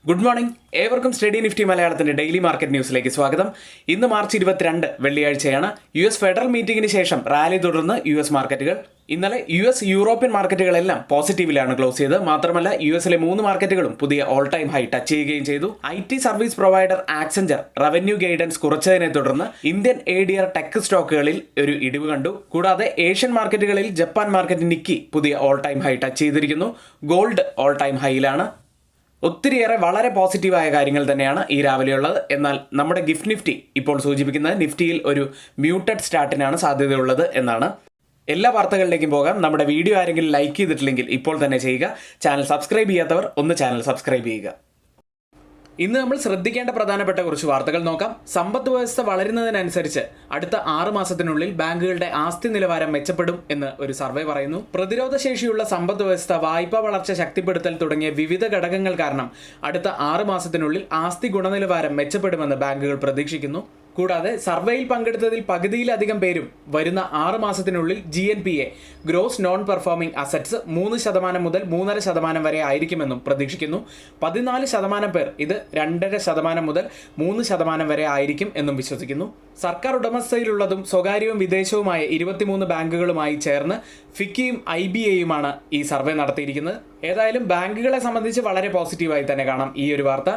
Good morning, ഏവർക്കും study Nifty മലയാളത്തിന്റെ daily market ന്യൂസിലേക്ക് സ്വാഗതം. ഇന്ന് മാർച്ച് 22 വെള്ളിയാഴ്ചയാണ്. US ഫെഡറൽ മീറ്റിംഗിന് ശേഷം റാലി തുടർന്ന് US മാർക്കറ്റുകൾ. ഇന്നലെ US യൂറോപ്യൻ മാർക്കറ്റുകളെല്ലാം പോസിറ്റീവിലാണ് ക്ലോസ് ചെയ്തത്. മാത്രമല്ല യുഎസിലെ 3 മാർക്കറ്റുകളും പുതിയ ഓൾ ടൈം ഹൈ ടച്ച് ചെയ്യുകയും ചെയ്തു. IT service provider Accenture revenue guidance കുറച്ചതിനെ തുടർന്ന് ഇന്ത്യൻ ADR ടെക് സ്റ്റോക്കുകളിൽ ഒരു ഇടിവ് കണ്ടു. കൂടാതെ ഏഷ്യൻ മാർക്കറ്റുകളിൽ ജപ്പാൻ മാർക്കറ്റ് നിക്കി പുതിയ ഓൾ ടൈം ഹൈ ടച്ച് ചെയ്തിരിക്കുന്നു. ഗോൾഡ് ഓൾ ടൈം ഹൈയിലാണ്. ഒത്തിരിയേറെ വളരെ പോസിറ്റീവായ കാര്യങ്ങൾ തന്നെയാണ് ഈ രാവിലെയുള്ളത്. എന്നാൽ നമ്മുടെ ഗിഫ്റ്റ് നിഫ്റ്റി ഇപ്പോൾ സൂചിപ്പിക്കുന്നത് നിഫ്റ്റിയിൽ ഒരു മ്യൂട്ടഡ് സ്റ്റാർട്ടിനാണ് സാധ്യതയുള്ളത് എന്നാണ്. എല്ലാ വാർത്തകളിലേക്കും പോകാം. നമ്മുടെ വീഡിയോ ആരെങ്കിലും ലൈക്ക് ചെയ്തിട്ടില്ലെങ്കിൽ ഇപ്പോൾ തന്നെ ചെയ്യുക. ചാനൽ സബ്സ്ക്രൈബ് ചെയ്യാത്തവർ ഒന്ന് ചാനൽ സബ്സ്ക്രൈബ് ചെയ്യുക. ഇന്ന് നമ്മൾ ശ്രദ്ധിക്കേണ്ട പ്രധാനപ്പെട്ട കുറച്ച് വാർത്തകൾ നോക്കാം. സമ്പദ് വ്യവസ്ഥ വളരുന്നതിനനുസരിച്ച് അടുത്ത 6 മാസത്തിനുള്ളിൽ ബാങ്കുകളുടെ ആസ്തി നിലവാരം മെച്ചപ്പെടും എന്ന് ഒരു സർവേ പറയുന്നു. പ്രതിരോധശേഷിയുള്ള സമ്പദ് വ്യവസ്ഥ, വായ്പാ വളർച്ച ശക്തിപ്പെടുത്തൽ തുടങ്ങിയ വിവിധ ഘടകങ്ങൾ കാരണം അടുത്ത 6 മാസത്തിനുള്ളിൽ ആസ്തി ഗുണനിലവാരം മെച്ചപ്പെടുമെന്ന് ബാങ്കുകൾ പ്രതീക്ഷിക്കുന്നു. കൂടാതെ സർവേയിൽ പങ്കെടുത്തതിൽ പകുതിയിലധികം പേരും വരുന്ന 6 മാസത്തിനുള്ളിൽ GNPA gross non performing assets 3% മുതൽ 3.5% വരെ ആയിരിക്കുമെന്നും പ്രതീക്ഷിക്കുന്നു. 14% പേർ ഇത് 2.5% മുതൽ 3% വരെ ആയിരിക്കും എന്നും വിശ്വസിക്കുന്നു. സർക്കാർ ഉടമസ്ഥയിലുള്ളതും സ്വകാര്യവും വിദേശവുമായ 23 ബാങ്കുകളുമായി ചേർന്ന് ഫിക്കിയും IBAയുമാണ് ഈ സർവേ നടത്തിയിരിക്കുന്നത്. ഏതായാലും ബാങ്കുകളെ സംബന്ധിച്ച് വളരെ പോസിറ്റീവായി തന്നെ കാണാം ഈ ഒരു വാർത്ത.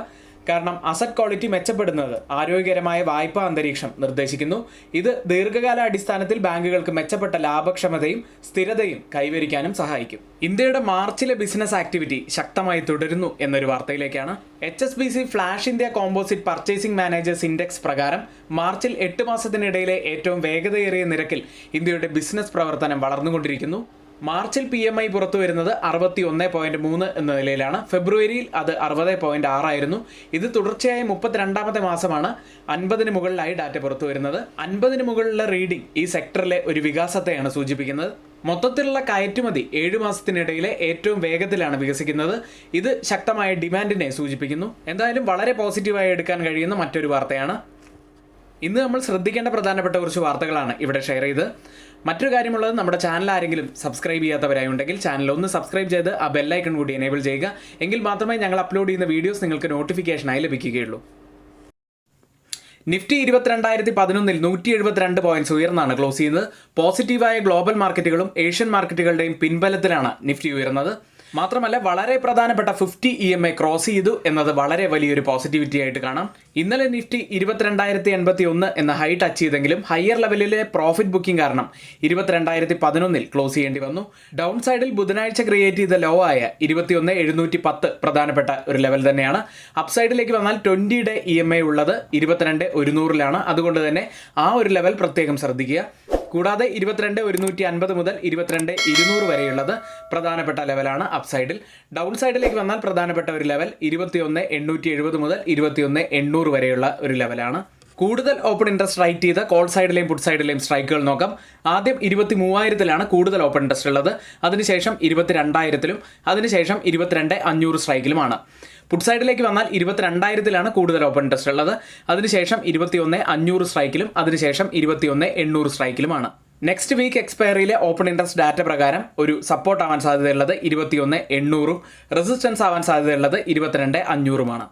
കാരണം അസറ്റ് ക്വാളിറ്റി മെച്ചപ്പെടുന്നത് ആരോഗ്യകരമായ വായ്പാ അന്തരീക്ഷം നിർദ്ദേശിക്കുന്നു. ഇത് ദീർഘകാല അടിസ്ഥാനത്തിൽ ബാങ്കുകൾക്ക് മെച്ചപ്പെട്ട ലാഭക്ഷമതയും സ്ഥിരതയും കൈവരിക്കാനും സഹായിക്കും. ഇന്ത്യയുടെ മാർച്ചിലെ ബിസിനസ് ആക്ടിവിറ്റി ശക്തമായി തുടരുന്നു എന്നൊരു വാർത്തയിലേക്കാണ്. HSBC flash India composite purchasing managers index പ്രകാരം മാർച്ചിൽ 8 മാസത്തിനിടയിലെ ഏറ്റവും വേഗതയേറിയ നിരക്കിൽ ഇന്ത്യയുടെ ബിസിനസ് പ്രവർത്തനം വളർന്നുകൊണ്ടിരിക്കുന്നു. മാർച്ചിൽ PMI പുറത്തു വരുന്നത് 61.3 എന്ന നിലയിലാണ്. ഫെബ്രുവരിയിൽ അത് 60.6 ആയിരുന്നു. ഇത് തുടർച്ചയായ 32ാമത്തെ മാസമാണ് 50-ന് മുകളിലായി ഡാറ്റ പുറത്തു വരുന്നത്. 50-ന് മുകളിലുള്ള റീഡിംഗ് ഈ സെക്ടറിലെ ഒരു വികാസത്തെയാണ് സൂചിപ്പിക്കുന്നത്. മൊത്തത്തിലുള്ള കയറ്റുമതി 7 മാസത്തിനിടയിലെ ഏറ്റവും വേഗത്തിലാണ് വികസിക്കുന്നത്. ഇത് ശക്തമായ ഡിമാൻഡിനെ സൂചിപ്പിക്കുന്നു. എന്തായാലും വളരെ പോസിറ്റീവായി എടുക്കാൻ കഴിയുന്ന മറ്റൊരു വാർത്തയാണ്. ഇന്ന് നമ്മൾ ശ്രദ്ധിക്കേണ്ട പ്രധാനപ്പെട്ട കുറച്ച് വാർത്തകളാണ് ഇവിടെ ഷെയർ ചെയ്ത്. മറ്റൊരു കാര്യമുള്ളത്, നമ്മുടെ ചാനൽ ആരെങ്കിലും സബ്സ്ക്രൈബ് ചെയ്യാത്തവരായി ഉണ്ടെങ്കിൽ ചാനൽ ഒന്ന് സബ്സ്ക്രൈബ് ചെയ്ത് ആ ബെല്ലൈക്കൺ കൂടി എനേബിൾ ചെയ്യുക. എങ്കിൽ മാത്രമേ ഞങ്ങൾ അപ്ലോഡ് ചെയ്യുന്ന വീഡിയോസ് നിങ്ങൾക്ക് നോട്ടിഫിക്കേഷനായി ലഭിക്കുകയുള്ളൂ. നിഫ്റ്റി 22,011-ൽ 172 പോയിന്റ്സ് ഉയർന്നാണ് ക്ലോസ് ചെയ്യുന്നത്. പോസിറ്റീവായ ഗ്ലോബൽ മാർക്കറ്റുകളും ഏഷ്യൻ മാർക്കറ്റുകളുടെയും പിൻബലത്തിലാണ് നിഫ്റ്റി ഉയർന്നത്. മാത്രമല്ല വളരെ പ്രധാനപ്പെട്ട 50 EMA ക്രോസ് ചെയ്തു എന്നത് വളരെ വലിയൊരു പോസിറ്റിവിറ്റി ആയിട്ട് കാണാം. ഇന്നലെ നിഫ്റ്റി 22,081 എന്ന ഹൈ ടച്ച് ചെയ്തെങ്കിലും ഹയർ ലെവലിലെ പ്രോഫിറ്റ് ബുക്കിംഗ് കാരണം 22,011-ൽ ക്ലോസ് ചെയ്യേണ്ടി വന്നു. ഡൗൺ സൈഡിൽ ബുധനാഴ്ച ക്രിയേറ്റ് ചെയ്ത ലോ ആയ 21,710 പ്രധാനപ്പെട്ട ഒരു ലെവൽ തന്നെയാണ്. അപ്സൈഡിലേക്ക് വന്നാൽ 20-ഡേ EMA ഉള്ളത് 22,100-ലാണ്. അതുകൊണ്ട് തന്നെ ആ ഒരു ലെവൽ പ്രത്യേകം ശ്രദ്ധിക്കുക. കൂടാതെ 22,150 മുതൽ 22,200 വരെയുള്ളത് പ്രധാനപ്പെട്ട ലെവലാണ് അപ്സൈഡിൽ. ഡൗൺ സൈഡിലേക്ക് വന്നാൽ പ്രധാനപ്പെട്ട ഒരു ലെവൽ 21,870 മുതൽ 21,800 വരെയുള്ള ഒരു ലെവലാണ്. കൂടുതൽ ഓപ്പൺ ഇൻട്രസ്റ്റ് റൈറ്റ് ചെയ്ത കോൾ സൈഡിലെയും പുട്ട് സൈഡിലെയും സ്ട്രൈക്കുകൾ നോക്കാം. ആദ്യം 23,000-ലാണ് കൂടുതൽ ഓപ്പൺ ഇൻട്രസ്റ്റ് ഉള്ളത്. അതിനുശേഷം 22,000-ലും അതിനുശേഷം 22,500 സ്ട്രൈക്കിലുമാണ്. പുട്ട് സൈഡിലേക്ക് വന്നാൽ 22,000-ലാണ് കൂടുതൽ ഓപ്പൺ ഇൻട്രസ്റ്റ് ഉള്ളത്. അതിനുശേഷം 21,500 സ്ട്രൈക്കിലും അതിനുശേഷം 21,800 സ്ട്രൈക്കിലുമാണ്. നെക്സ്റ്റ് വീക്ക് എക്സ്പയറിയിലെ ഓപ്പൺ ഇൻട്രസ്റ്റ് ഡാറ്റ പ്രകാരം ഒരു സപ്പോർട്ട് ആവാൻ സാധ്യതയുള്ളത് 21,800-ഉം റെസിസ്റ്റൻസ് ആവാൻ സാധ്യതയുള്ളത് 22,500-ഉമാണ്.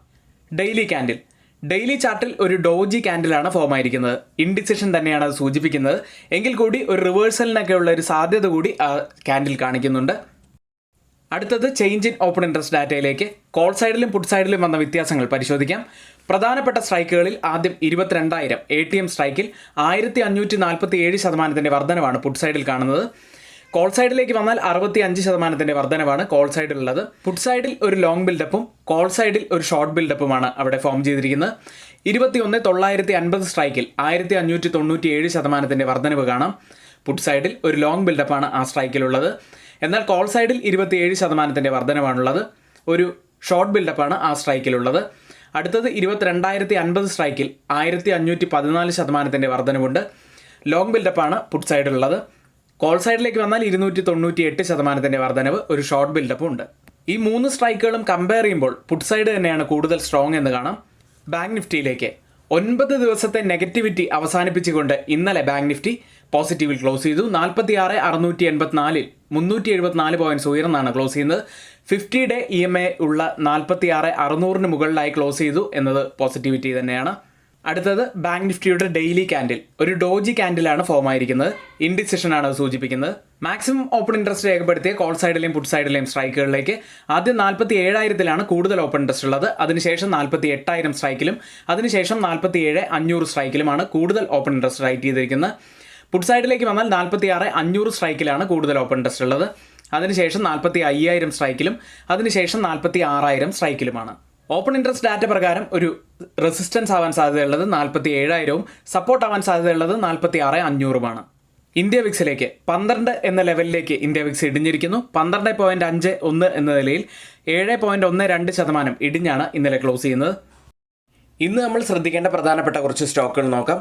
Daily candle. ഡെയിലി ചാർട്ടിൽ ഒരു ഡോജി ക്യാൻഡിലാണ് ഫോം ആയിരിക്കുന്നത്. ഇൻഡിസിഷൻ തന്നെയാണ് അത് സൂചിപ്പിക്കുന്നത്. എങ്കിൽ കൂടി ഒരു റിവേഴ്സലിനൊക്കെയുള്ള ഒരു സാധ്യത കൂടി ആ ക്യാൻഡിൽ കാണിക്കുന്നുണ്ട്. അടുത്തത് ചേഞ്ച് ഇൻ ഓപ്പൺ ഇൻട്രസ്റ്റ് ഡാറ്റയിലേക്ക്. കോൾ സൈഡിലും പുട്ട് സൈഡിലും വന്ന വ്യത്യാസങ്ങൾ പരിശോധിക്കാം. പ്രധാനപ്പെട്ട സ്ട്രൈക്കുകളിൽ ആദ്യം 22,000 ATM സ്ട്രൈക്കിൽ 1,547% വർധനവാണ് പുട്ട് സൈഡിൽ കാണുന്നത്. കോൾ സൈഡിലേക്ക് വന്നാൽ 65% വർധനവാണ് കോൾ സൈഡിലുള്ളത്. പുട്ട് സൈഡിൽ ഒരു ലോങ് ബിൽഡപ്പും കോൾ സൈഡിൽ ഒരു ഷോർട്ട് ബിൽഡപ്പുമാണ് അവിടെ ഫോം ചെയ്തിരിക്കുന്നത്. 21,950 സ്ട്രൈക്കിൽ 1,597% വർധനവ് കാണാം. പുട്ട് സൈഡിൽ ഒരു ലോങ് ബിൽഡപ്പാണ് ആ സ്ട്രൈക്കിലുള്ളത്. എന്നാൽ കോൾ സൈഡിൽ 27% വർധനവാണുള്ളത്. ഒരു ഷോർട്ട് ബിൽഡപ്പാണ് ആ സ്ട്രൈക്കിലുള്ളത്. അടുത്തത് 22,050 സ്ട്രൈക്കിൽ 1,514% വർധനവുണ്ട്. ലോങ് ബിൽഡപ്പാണ് പുട്ട് സൈഡിലുള്ളത്. കോൾ സൈഡിലേക്ക് വന്നാൽ 298% വർധനവ്, ഒരു ഷോർട്ട് ബിൽഡപ്പും ഉണ്ട്. ഈ 3 സ്ട്രൈക്കുകളും കമ്പയർ ചെയ്യുമ്പോൾ പുട്ട് സൈഡ് തന്നെയാണ് കൂടുതൽ സ്ട്രോങ് എന്ന് കാണാം. ബാങ്ക് നിഫ്റ്റിയിലേക്ക് 9 ദിവസത്തെ നെഗറ്റിവിറ്റി അവസാനിപ്പിച്ചുകൊണ്ട് ഇന്നലെ ബാങ്ക് നിഫ്റ്റി പോസിറ്റീവിൽ ക്ലോസ് ചെയ്തു. 46,684 374 പോയിന്റ്സ് ഉയർന്നാണ് ക്ലോസ് ചെയ്യുന്നത്. 50-ഡേ EMA ഉള്ള 46,600 മുകളിലായി ക്ലോസ് ചെയ്തു എന്നത് പോസിറ്റിവിറ്റി തന്നെയാണ്. അടുത്തത് ബാങ്ക് നിഫ്റ്റിയുടെ ഡെയിലി ക്യാൻഡിൽ, ഒരു ഡോജി ക്യാൻഡിലാണ് ഫോം ആയിരിക്കുന്നത്. ഇൻഡിസിഷൻ ആണ് സൂചിപ്പിക്കുന്നത്. മാക്സിമം ഓപ്പൺ ഇൻട്രസ്റ്റ് രേഖപ്പെടുത്തിയ കോൾ സൈഡിലെയും പുട്ട് സൈഡിലെയും സ്ട്രൈക്കുകളിലേക്ക് ആദ്യം 47,000 കൂടുതൽ ഓപ്പൺ ഇൻട്രസ്റ്റ് ഉള്ളത്. അതിനുശേഷം 48,000 സ്ട്രൈക്കിലും അതിനുശേഷം 47,500 സ്ട്രൈക്കിലുമാണ് കൂടുതൽ ഓപ്പൺ ഇൻട്രസ്റ്റ് റൈറ്റ് ചെയ്തിരിക്കുന്നത്. പുട്ട് സൈഡിലേക്ക് വന്നാൽ 46,500 സ്ട്രൈക്കിലാണ് കൂടുതൽ ഓപ്പൺ ഇൻട്രസ്റ്റ് ഉള്ളത്. അതിനുശേഷം 45,000 സ്ട്രൈക്കിലും അതിനുശേഷം 46,000 സ്ട്രൈക്കിലുമാണ്. ഓപ്പൺ ഇൻട്രസ്റ്റ് ഡാറ്റ പ്രകാരം ഒരു റെസിസ്റ്റൻസ് ആവാൻ സാധ്യതയുള്ളത് 47,000-ഉം സപ്പോർട്ട് ആവാൻ സാധ്യതയുള്ളത് 46,500-ഉമാണ്. ഇന്ത്യ വിക്സിലേക്ക് 12 എന്ന ലെവലിലേക്ക് ഇന്ത്യ വിക്സ് ഇടിഞ്ഞിരിക്കുന്നു. 12.51 എന്ന നിലയിൽ 7.12% ഇടിഞ്ഞാണ് ഇന്നലെ ക്ലോസ് ചെയ്യുന്നത്. ഇന്ന് നമ്മൾ ശ്രദ്ധിക്കേണ്ട പ്രധാനപ്പെട്ട കുറച്ച് സ്റ്റോക്കുകൾ നോക്കാം.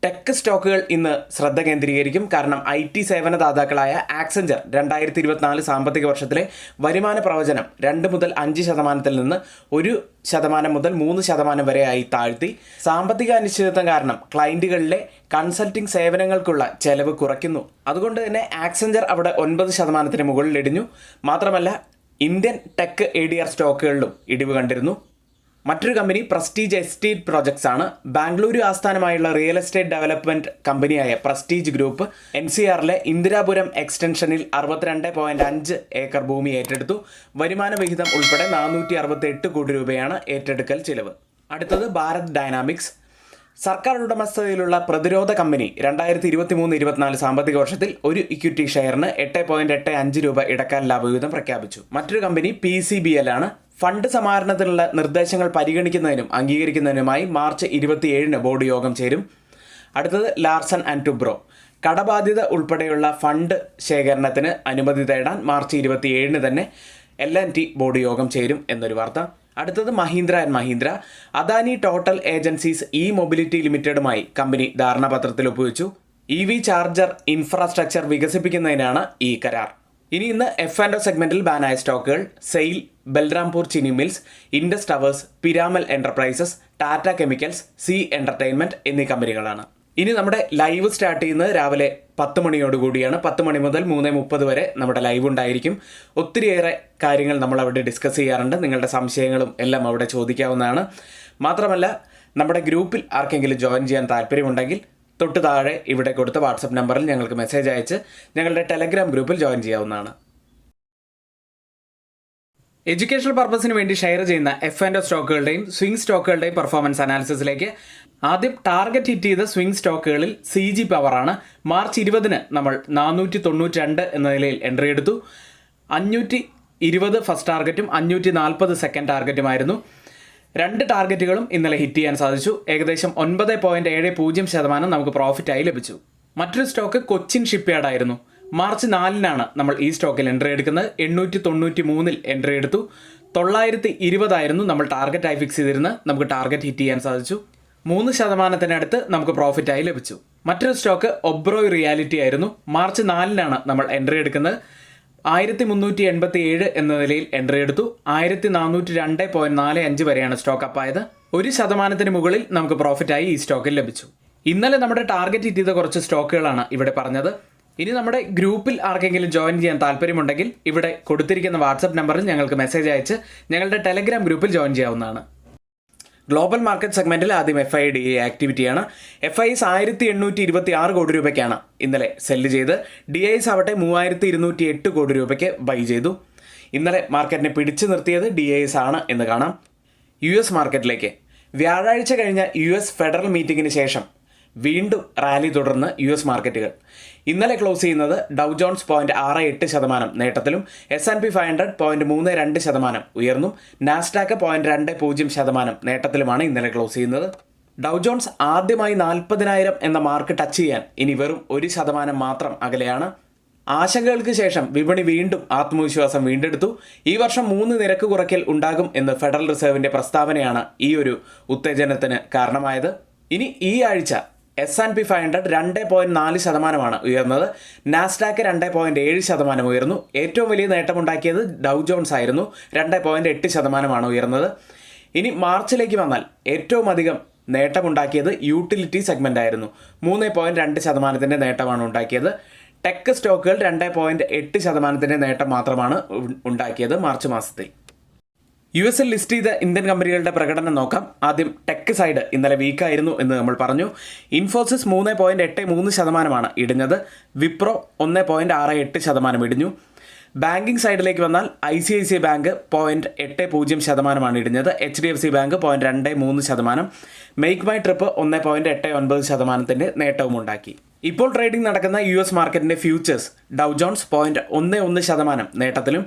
ടെക് സ്റ്റോക്കുകൾ ഇന്ന് ശ്രദ്ധ കേന്ദ്രീകരിക്കും. കാരണം IT സേവന ദാതാക്കളായ ആക്സഞ്ചർ 2024 സാമ്പത്തിക വർഷത്തിലെ വരുമാന പ്രവചനം 2 മുതൽ 5% നിന്ന് 1% മുതൽ 3% വരെയായി താഴ്ത്തി. സാമ്പത്തിക അനിശ്ചിതത്വം കാരണം ക്ലയൻറ്റുകളിലെ കൺസൾട്ടിംഗ് സേവനങ്ങൾക്കുള്ള ചെലവ് കുറയ്ക്കുന്നു. അതുകൊണ്ട് തന്നെ ആക്സഞ്ചർ അവിടെ 9% മുകളിൽ ഇടിഞ്ഞു. മാത്രമല്ല ഇന്ത്യൻ ടെക് ADR സ്റ്റോക്കുകളിലും ഇടിവ് കണ്ടിരുന്നു. മറ്റൊരു കമ്പനി പ്രസ്റ്റീജ് എസ്റ്റേറ്റ് പ്രോജക്ട്സ് ആണ്. ബാംഗ്ലൂരു ആസ്ഥാനമായുള്ള റിയൽ എസ്റ്റേറ്റ് ഡെവലപ്മെന്റ് കമ്പനിയായ പ്രസ്റ്റീജ് ഗ്രൂപ്പ് NCRലെ ഇന്ദിരാപുരം എക്സ്റ്റൻഷനിൽ 62.5 ഏക്കർ ഭൂമി ഏറ്റെടുത്തു. വരുമാന വിഹിതം ഉൾപ്പെടെ 468 കോടി രൂപയാണ് ഏറ്റെടുക്കൽ ചിലവ്. അടുത്തത് ഭാരത് ഡൈനാമിക്സ്. സർക്കാർ ഉടമസ്ഥതയിലുള്ള പ്രതിരോധ കമ്പനി 2023-24 സാമ്പത്തിക വർഷത്തിൽ ഒരു ഇക്വിറ്റി ഷെയറിന് 8.85 രൂപ ഇടക്കാല ലാഭവിഹിതം പ്രഖ്യാപിച്ചു. മറ്റൊരു കമ്പനി PCBL ആണ്. ഫണ്ട് സമാഹരണത്തിനുള്ള നിർദ്ദേശങ്ങൾ പരിഗണിക്കുന്നതിനും അംഗീകരിക്കുന്നതിനുമായി മാർച്ച് 27-ന് ബോർഡ് യോഗം ചേരും. അടുത്തത് ലാർസൺ ആൻഡ് ടുബ്രോ. കടബാധ്യത ഉൾപ്പെടെയുള്ള ഫണ്ട് ശേഖരണത്തിന് അനുമതി തേടാൻ മാർച്ച് 27-ന് തന്നെ L&T ബോർഡ് യോഗം ചേരും എന്നൊരു വാർത്ത. അടുത്തത് മഹീന്ദ്ര ആൻഡ് മഹീന്ദ്ര. അദാനി ടോട്ടൽ ഏജൻസീസ് മൊബിലിറ്റി ലിമിറ്റഡുമായി കമ്പനി ധാരണാപത്രത്തിൽ ഒപ്പുവെച്ചു. EV ചാർജർ ഇൻഫ്രാസ്ട്രക്ചർ വികസിപ്പിക്കുന്നതിനാണ് ഈ കരാർ. ഇന്ന് F&O സെഗ്മെന്റിൽ ബാനായ സ്റ്റോക്കുകൾ SAIL, Balrampur Chini Mills, Indus Towers, Piramal Enterprises, Tata Chemicals, Zee Entertainment എന്നീ കമ്പനികളാണ്. ഇനി നമ്മുടെ ലൈവ് സ്റ്റാർട്ട് ചെയ്യുന്നത് രാവിലെ 10 മണിയോടുകൂടിയാണ്. 10 മണി മുതൽ 3:30 വരെ നമ്മുടെ ലൈവ് ഉണ്ടായിരിക്കും. ഒത്തിരിയേറെ കാര്യങ്ങൾ നമ്മൾ അവിടെ ഡിസ്കസ് ചെയ്യാറുണ്ട്. നിങ്ങളുടെ സംശയങ്ങളും എല്ലാം അവിടെ ചോദിക്കാവുന്നതാണ്. മാത്രമല്ല നമ്മുടെ ഗ്രൂപ്പിൽ ആർക്കെങ്കിലും ജോയിൻ ചെയ്യാൻ താല്പര്യമുണ്ടെങ്കിൽ തൊട്ട് താഴെ ഇവിടെ കൊടുത്ത വാട്സപ്പ് നമ്പറിൽ ഞങ്ങൾക്ക് മെസ്സേജ് അയച്ച് ഞങ്ങളുടെ ടെലഗ്രാം ഗ്രൂപ്പിൽ ജോയിൻ ചെയ്യാവുന്നതാണ്. എഡ്യൂക്കേഷണൽ പർപ്പസിന് വേണ്ടി ഷെയർ ചെയ്യുന്ന F&O സ്റ്റോക്കുകളുടെയും സ്വിംഗ് സ്റ്റോക്കുകളുടെയും പെർഫോമൻസ് അനാലിസിസിലേക്ക് ആദ്യം ടാർഗറ്റ് ഹിറ്റ് ചെയ്ത സ്വിംഗ് സ്റ്റോക്കുകളിൽ CG പവർ ആണ്. മാർച്ച് 20-ന് നമ്മൾ 492 എന്ന നിലയിൽ എൻട്രി എടുത്തു. 520 ഫസ്റ്റ് ടാർഗറ്റും 540 സെക്കൻഡ് ടാർഗറ്റുമായിരുന്നു. 2 ടാർഗറ്റുകളും ഇന്നലെ ഹിറ്റ് ചെയ്യാൻ സാധിച്ചു. ഏകദേശം 9.70% നമുക്ക് പ്രോഫിറ്റായി ലഭിച്ചു. മറ്റൊരു സ്റ്റോക്ക് കൊച്ചിൻ ഷിപ്പ്യാർഡ് ആയിരുന്നു. മാർച്ച് 4-നാണ് നമ്മൾ ഈ സ്റ്റോക്കിൽ എൻട്രി എടുക്കുന്നത്. 893-ൽ എൻട്രി എടുത്തു. 920 ആയിരുന്നു നമ്മൾ ടാർഗറ്റായി ഫിക്സ് ചെയ്തിരുന്നത്. നമുക്ക് ടാർഗറ്റ് ഹിറ്റ് ചെയ്യാൻ സാധിച്ചു. 3%-നടുത്ത് നമുക്ക് പ്രോഫിറ്റായി ലഭിച്ചു. മറ്റൊരു സ്റ്റോക്ക് ഒബ്രോയ് റിയാലിറ്റി ആയിരുന്നു. മാർച്ച് 4-നാണ് നമ്മൾ എൻട്രി എടുക്കുന്നത്. 1387 എന്ന നിലയിൽ എൻട്രി എടുത്തു. 1402.45 വരെയാണ് സ്റ്റോക്ക് അപ്പായത്. 1%-ന് മുകളിൽ നമുക്ക് പ്രോഫിറ്റായി ഈ സ്റ്റോക്കിൽ ലഭിച്ചു. ഇന്നലെ നമ്മുടെ ടാർഗറ്റ് ഹിറ്റ് ചെയ്ത കുറച്ച് സ്റ്റോക്കുകളാണ് ഇവിടെ പറഞ്ഞത്. ഇനി നമ്മുടെ ഗ്രൂപ്പിൽ ആർക്കെങ്കിലും ജോയിൻ ചെയ്യാൻ താല്പര്യമുണ്ടെങ്കിൽ ഇവിടെ കൊടുത്തിരിക്കുന്ന വാട്സപ്പ് നമ്പറിൽ ഞങ്ങൾക്ക് മെസ്സേജ് അയച്ച് ഞങ്ങളുടെ ടെലഗ്രാം ഗ്രൂപ്പിൽ ജോയിൻ ചെയ്യാവുന്നതാണ്. ഗ്ലോബൽ മാർക്കറ്റ് സെഗ്മെന്റിൽ ആദ്യം FIDA ആക്ടിവിറ്റിയാണ്. FIs 1826 കോടി രൂപയ്ക്കാണ് ഇന്നലെ സെല്ല് ചെയ്ത്. DIs ആവട്ടെ 3208 കോടി രൂപയ്ക്ക് ബൈ ചെയ്തു. ഇന്നലെ മാർക്കറ്റിനെ പിടിച്ചു നിർത്തിയത് DIs ആണ് എന്ന് കാണാം. US മാർക്കറ്റിലേക്ക് വ്യാഴാഴ്ച കഴിഞ്ഞ US ഫെഡറൽ മീറ്റിംഗിന് ശേഷം വീണ്ടും റാലി തുടർന്ന് US മാർക്കറ്റുകൾ. ഇന്നലെ ക്ലോസ് ചെയ്യുന്നത് ഡൗ ജോൺസ് 0.68% നേട്ടത്തിലും S&P 500 0.32% ഉയർന്നും നാസ്ഡാക്ക് 0.20% നേട്ടത്തിലുമാണ് ഇന്നലെ ക്ലോസ് ചെയ്യുന്നത്. ഡൗ ജോൺസ് ആദ്യമായി 40,000 എന്ന മാർക്ക് ടച്ച് ചെയ്യാൻ ഇനി വെറും 1% മാത്രം അകലെയാണ്. ആശങ്കകൾക്ക് ശേഷം വിപണി വീണ്ടും ആത്മവിശ്വാസം വീണ്ടെടുത്തു. ഈ വർഷം 3 നിരക്ക് കുറയ്ക്കൽ ഉണ്ടാകും എന്ന് ഫെഡറൽ റിസർവിന്റെ പ്രസ്താവനയാണ് ഈ ഒരു ഉത്തേജനത്തിന് കാരണമായത്. ഇനി ഈ ആഴ്ച S&P 500 2.4% ഉയർന്നത്. നാസ്ഡാക്ക് 2.7% ഉയർന്നു. ഏറ്റവും വലിയ നേട്ടമുണ്ടാക്കിയത് ഡൗ ജോൺസ് ആയിരുന്നു. 2.8% ഉയർന്നത്. ഇനി മാർച്ചിലേക്ക് വന്നാൽ ഏറ്റവും അധികം നേട്ടമുണ്ടാക്കിയത് യൂട്ടിലിറ്റി സെഗ്മെൻ്റ് ആയിരുന്നു. 3.2% നേട്ടമാണ് ഉണ്ടാക്കിയത്. ടെക് സ്റ്റോക്കുകൾ 2.8% നേട്ടം മാത്രമാണ് ഉണ്ടാക്കിയത് മാർച്ച് മാസത്തിൽ. US ലിസ്റ്റ് ചെയ്ത ഇന്ത്യൻ കമ്പനികളുടെ പ്രകടനം നോക്കാം. ആദ്യം ടെക് സൈഡ് ഇന്നലെ വീക്കായിരുന്നു എന്ന് നമ്മൾ പറഞ്ഞു. ഇൻഫോസിസ് 3.83% ഇടിഞ്ഞത്. വിപ്രോ 1.68% ഇടിഞ്ഞു. ബാങ്കിങ് സൈഡിലേക്ക് വന്നാൽ ICICI ബാങ്ക് 0.80% ഇടിഞ്ഞത്. HDFC bank 0.23%. Make My Trip 1.89% നേട്ടവും ഉണ്ടാക്കി. ഇപ്പോൾ ട്രേഡിംഗ് നടക്കുന്ന US മാർക്കറ്റിന്റെ ഫ്യൂച്ചേഴ്സ് ഡൗ ജോൺസ് 0.11% നേട്ടത്തിലും,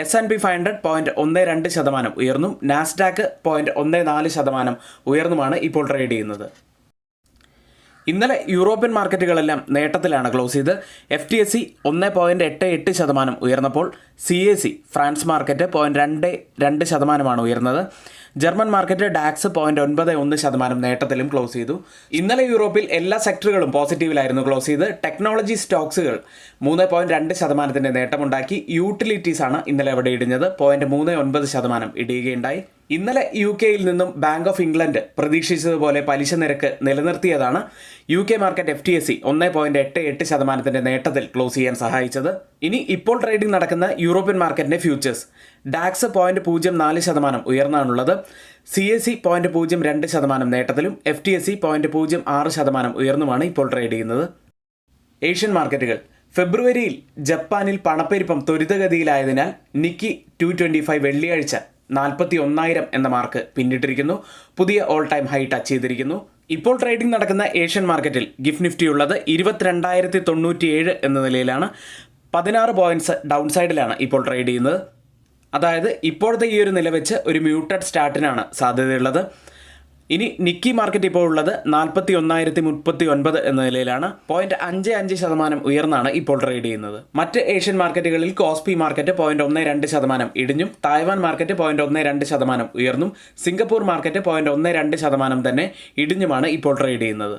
S&P 500 0.12% ഉയർന്നും, നാസ്ഡാക്ക് 0.14% ഉയർന്നുമാണ് ഇപ്പോൾ ട്രേഡ് ചെയ്യുന്നത്. ഇന്നലെ യൂറോപ്യൻ മാർക്കറ്റുകളെല്ലാം നേട്ടത്തിലാണ് ക്ലോസ് ചെയ്ത്. FTSE 1.88% ഉയർന്നപ്പോൾ CAC ഫ്രാൻസ് മാർക്കറ്റ് 0.22% ഉയർന്നത്. ജർമ്മൻ മാർക്കറ്റ് ഡാക്സ് 0.91% നേട്ടത്തിലും ക്ലോസ് ചെയ്തു. ഇന്നലെ യൂറോപ്പിൽ എല്ലാ സെക്ടറുകളും പോസിറ്റീവിലായിരുന്നു ക്ലോസ് ചെയ്ത്. ടെക്നോളജി സ്റ്റോക്സുകൾ 3.2% നേട്ടമുണ്ടാക്കി. യൂട്ടിലിറ്റീസ് ആണ് ഇന്നലെ അവിടെ ഇടിഞ്ഞത്. 0.39% ഇടിയുകയുണ്ടായി. ഇന്നലെ UK നിന്നും ബാങ്ക് ഓഫ് ഇംഗ്ലണ്ട് പ്രതീക്ഷിച്ചതുപോലെ പലിശ നിരക്ക് നിലനിർത്തിയതാണ് UK മാർക്കറ്റ് FTSE 1.88% നേട്ടത്തിൽ ക്ലോസ് ചെയ്യാൻ സഹായിച്ചത്. ഇനി ഇപ്പോൾ ട്രേഡിംഗ് നടക്കുന്ന യൂറോപ്യൻ മാർക്കറ്റിന്റെ ഫ്യൂച്ചേഴ്സ് ഡാക്സ് 0.04% ഉയർന്നാണുള്ളത്. CAC 0.02% നേട്ടത്തിലും, FTSE 0.06% ഉയർന്നുമാണ് ഇപ്പോൾ ട്രേഡ് ചെയ്യുന്നത്. ഏഷ്യൻ മാർക്കറ്റുകൾ ഫെബ്രുവരിയിൽ ജപ്പാനിൽ പണപ്പെരുപ്പം ത്വരിതഗതിയിലായതിനാൽ നിക്കി 225 വെള്ളിയാഴ്ച 41,000 എന്ന മാർക്ക് പിന്നിട്ടിരിക്കുന്നു. പുതിയ ഓൾ ടൈം ഹൈ ടച്ച് ചെയ്തിരിക്കുന്നു. ഇപ്പോൾ ട്രേഡിംഗ് നടക്കുന്ന ഏഷ്യൻ മാർക്കറ്റിൽ ഗിഫ്റ്റ് നിഫ്റ്റി ഉള്ളത് 22,097 എന്ന നിലയിലാണ്. 16 പോയിന്റ്സ് ഡൗൺ സൈഡിലാണ് ഇപ്പോൾ ട്രേഡ് ചെയ്യുന്നത്. അതായത് ഇപ്പോഴത്തെ ഈ ഒരു നില വെച്ച് ഒരു മ്യൂട്ടഡ് സ്റ്റാർട്ടിനാണ് സാധ്യതയുള്ളത്. ഇനി നിക്കി മാർക്കറ്റ് ഇപ്പോൾ ഉള്ളത് 41,039 എന്ന നിലയിലാണ്. 0.55% ഉയർന്നാണ് ഇപ്പോൾ ട്രേഡ് ചെയ്യുന്നത്. മറ്റ് ഏഷ്യൻ മാർക്കറ്റുകളിൽ കോസ്പി മാർക്കറ്റ് 0.12% ഇടിഞ്ഞും, തായ്വാൻ മാർക്കറ്റ് 0.12% ഉയർന്നും, സിംഗപ്പൂർ മാർക്കറ്റ് 0.12% തന്നെ ഇടിഞ്ഞുമാണ് ഇപ്പോൾ ട്രേഡ് ചെയ്യുന്നത്.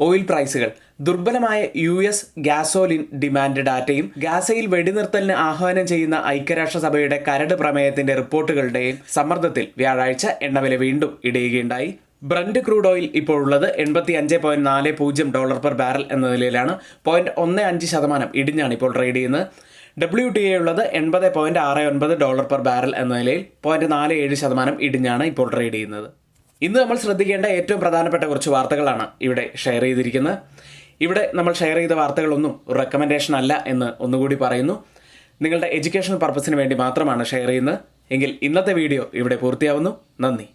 ഓയിൽ പ്രൈസുകൾ ദുർബലമായ US ഗ്യാസോലിൻ ഡിമാൻഡ് ഡാറ്റയും ഗാസയിൽ വെടിനിർത്തലിന് ആഹ്വാനം ചെയ്യുന്ന ഐക്യരാഷ്ട്രസഭയുടെ കരട് പ്രമേയത്തിന്റെ റിപ്പോർട്ടുകളുടെയും സമ്മർദ്ദത്തിൽ വ്യാഴാഴ്ച എണ്ണവില വീണ്ടും ഇടിയുകയുണ്ടായി. ബ്രന്റ് ക്രൂഡ് ഓയിൽ ഇപ്പോൾ ഉള്ളത് $85.40 പെർ ബാരൽ എന്ന നിലയിലാണ്. 0.15% ഇടിഞ്ഞാണ് ഇപ്പോൾ ട്രേഡ് ചെയ്യുന്നത്. WTI ഉള്ളത് $80.69 പെർ ബാരൽ എന്ന നിലയിൽ 0.47% ഇടിഞ്ഞാണ് ഇപ്പോൾ ട്രേഡ് ചെയ്യുന്നത്. ഇന്ന് നമ്മൾ ശ്രദ്ധിക്കേണ്ട ഏറ്റവും പ്രധാനപ്പെട്ട കുറച്ച് വാർത്തകളാണ് ഇവിടെ ഷെയർ ചെയ്തിരിക്കുന്നത്. ഇവിടെ നമ്മൾ ഷെയർ ചെയ്ത വാർത്തകളൊന്നും ഒരു റെക്കമെൻഡേഷൻ അല്ല എന്ന് ഒന്നുകൂടി പറയുന്നു. നിങ്ങളുടെ എഡ്യൂക്കേഷണൽ പർപ്പസിന് വേണ്ടി മാത്രമാണ് ഷെയർ ചെയ്യുന്നത്. എങ്കിൽ ഇന്നത്തെ വീഡിയോ ഇവിടെ പൂർത്തിയാവുന്നു. നന്ദി.